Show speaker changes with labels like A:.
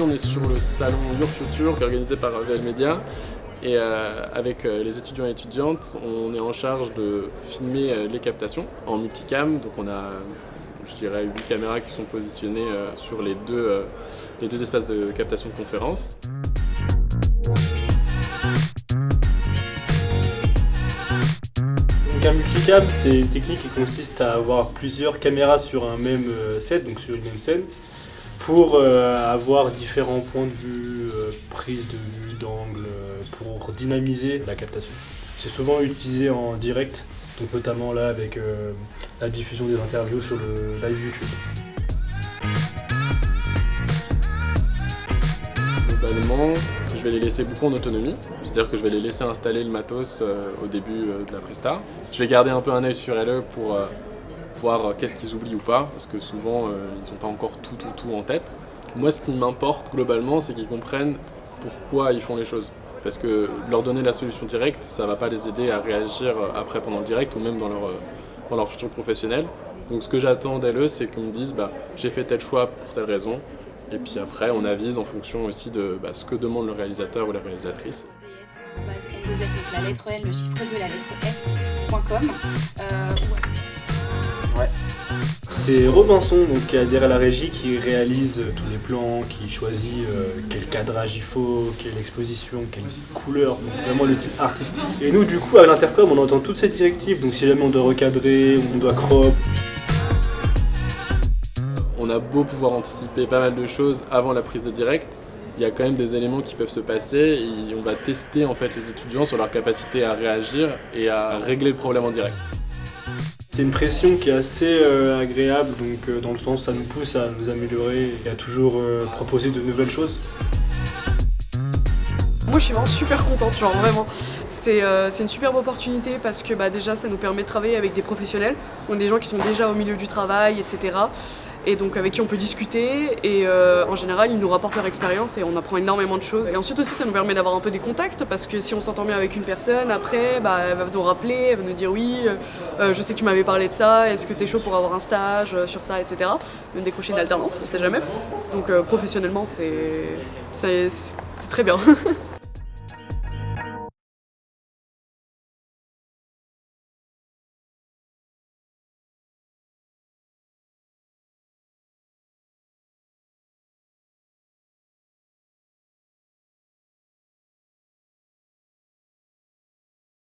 A: on est sur le salon Your Future qui est organisé par VL Media. Et avec les étudiants et étudiantes, on est en charge de filmer les captations en multicam. Donc on a, je dirais, 8 caméras qui sont positionnées sur les deux espaces de captation de conférence.
B: Donc un multicam, c'est une technique qui consiste à avoir plusieurs caméras sur un même set, donc sur une même scène, pour avoir différents points de vue, prise de vue, d'angle, pour dynamiser la captation. C'est souvent utilisé en direct, donc notamment là avec la diffusion des interviews sur le live YouTube.
A: Globalement, je vais les laisser beaucoup en autonomie, c'est-à-dire que je vais les laisser installer le matos au début de la presta. Je vais garder un peu un œil sur elle pour voir qu'est-ce qu'ils oublient ou pas, parce que souvent ils n'ont pas encore tout en tête. Moi, ce qui m'importe globalement, c'est qu'ils comprennent pourquoi ils font les choses. Parce que leur donner la solution directe, ça ne va pas les aider à réagir après pendant le direct ou même dans leur futur professionnel. Donc ce que j'attends d'elles, c'est qu'on me dise j'ai fait tel choix pour telle raison. Et puis après, on avise en fonction aussi de ce que demande le réalisateur ou la réalisatrice.
C: N2F, donc la lettre L, le chiffre 2, la lettre F.com.
B: Ouais. C'est Robinson donc, qui adhère à la régie, qui réalise tous les plans, qui choisit quel cadrage il faut, quelle exposition, quelle couleur, donc vraiment le type artistique. Et nous du coup à l'intercom on entend toutes ces directives, donc si jamais on doit recadrer, on doit crop.
A: On a beau pouvoir anticiper pas mal de choses avant la prise de direct, il y a quand même des éléments qui peuvent se passer et on va tester en fait les étudiants sur leur capacité à réagir et à régler le problème en direct.
B: C'est une pression qui est assez agréable, donc dans le sens ça nous pousse à nous améliorer et à toujours proposer de nouvelles choses.
D: Moi je suis vraiment super contente, genre vraiment. C'est une superbe opportunité parce que déjà ça nous permet de travailler avec des professionnels, donc des gens qui sont déjà au milieu du travail, etc. Et donc avec qui on peut discuter et en général ils nous rapportent leur expérience et on apprend énormément de choses. Et ensuite aussi ça nous permet d'avoir un peu des contacts parce que si on s'entend bien avec une personne, après elle va nous rappeler, elle va nous dire oui, je sais que tu m'avais parlé de ça, est-ce que t'es chaud pour avoir un stage sur ça, etc. Même décrocher une alternance, on sait jamais. Donc professionnellement c'est très bien.